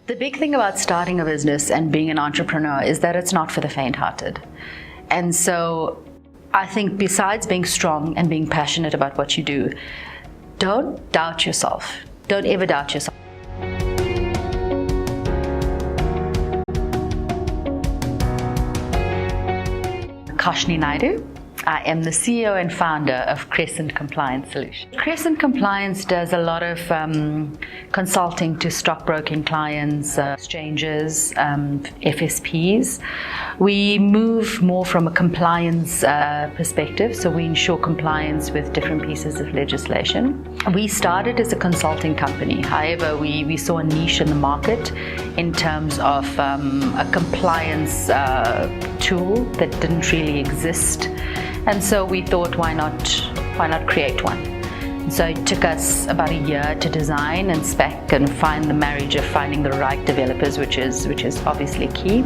The big thing about starting a business and being an entrepreneur is that it's not for the faint-hearted. And so I think besides being strong and being passionate about what you do, don't doubt yourself. Don't ever doubt yourself. Kashnie Naidoo. I am the CEO and founder of Crescent Compliance Solutions. Crescent Compliance does a lot of consulting to stockbroking clients, exchanges, FSPs. We move more from a compliance perspective, so we ensure compliance with different pieces of legislation. We started as a consulting company. However, we saw a niche in the market in terms of a compliance tool that didn't really exist. And so we thought, why not create one? And so it took us about a year to design and spec and find the marriage of finding the right developers, which is obviously key.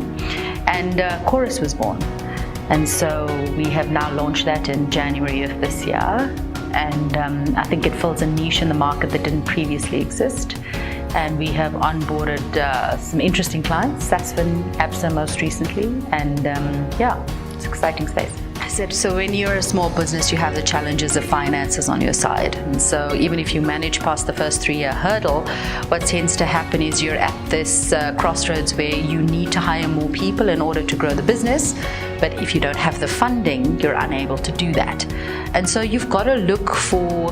And Chorus was born. And so we have now launched that in January of this year. And I think it fills a niche in the market that didn't previously exist. And we have onboarded some interesting clients, Sasfin, ABSA most recently. And yeah, it's an exciting space. So when you're a small business, you have the challenges of finances on your side. And so even if you manage past the first 3-year hurdle, what tends to happen is you're at this crossroads where you need to hire more people in order to grow the business. But if you don't have the funding, you're unable to do that. And so you've got to look for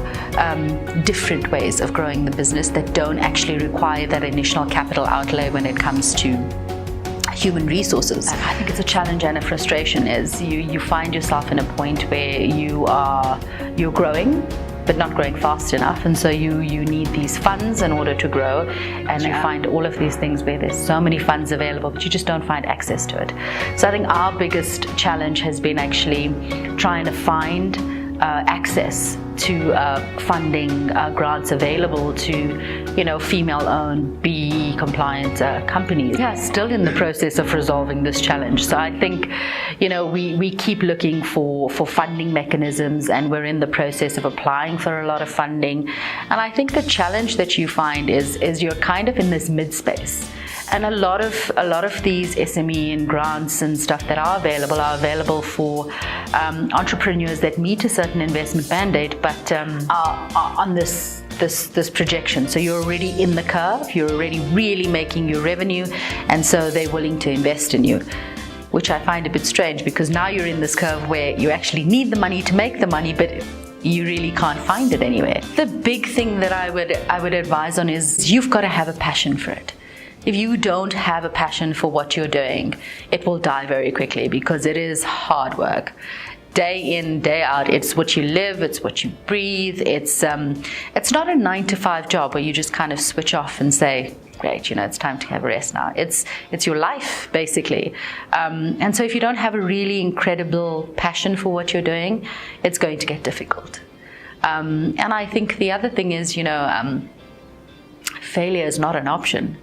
different ways of growing the business that don't actually require that initial capital outlay when it comes to human resources. I think it's a challenge and a frustration is you find yourself in a point where you're growing but not growing fast enough, and so you need these funds in order to grow, and you find all of these things where there's so many funds available but you just don't find access to it. So I think our biggest challenge has been actually trying to find access to funding grants available to female-owned BE compliant companies. Yeah, still in the process of resolving this challenge. So I think we keep looking for funding mechanisms, and we're in the process of applying for a lot of funding. And I think the challenge that you find is you're kind of in this mid-space. And a lot of these SME and grants and stuff that are available for entrepreneurs that meet a certain investment mandate, but are on this projection. So you're already in the curve, you're already really making your revenue, and so they're willing to invest in you, which I find a bit strange, because now you're in this curve where you actually need the money to make the money, but you really can't find it anywhere. The big thing that I would advise on is you've got to have a passion for it. If you don't have a passion for what you're doing, it will die very quickly, because it is hard work. Day in, day out, it's what you live, it's what you breathe. It's not a 9-to-5 job where you just kind of switch off and say, great, it's time to have a rest now. It's your life, basically. And so if you don't have a really incredible passion for what you're doing, it's going to get difficult. And I think the other thing is, failure is not an option.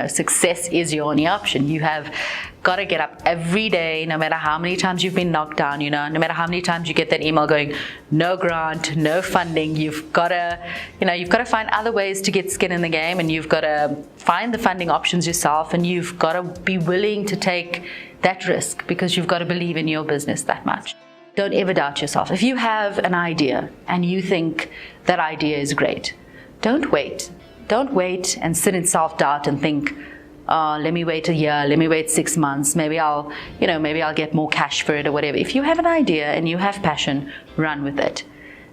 Success is your only option. You have got to get up every day, no matter how many times you've been knocked down, no matter how many times you get that email going, no grant, no funding. You've got to find other ways to get skin in the game, and you've got to find the funding options yourself, and you've got to be willing to take that risk, because you've got to believe in your business that much. Don't ever doubt yourself. If you have an idea and you think that idea is great, don't wait. Don't wait and sit in self-doubt and think, let me wait a year, let me wait 6 months, maybe I'll get more cash for it or whatever. If you have an idea and you have passion, run with it.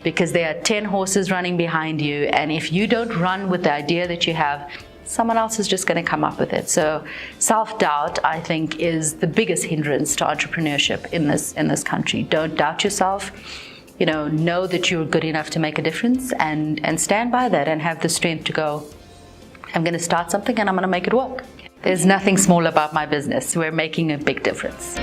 Because there are 10 horses running behind you, and if you don't run with the idea that you have, someone else is just going to come up with it. So self-doubt, I think, is the biggest hindrance to entrepreneurship in this country. Don't doubt yourself. Know that you're good enough to make a difference, and stand by that and have the strength to go, I'm going to start something and I'm going to make it work. There's nothing small about my business. We're making a big difference.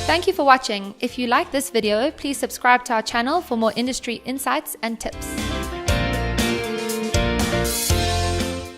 Thank you for watching. If you like this video, please subscribe to our channel for more industry insights and tips.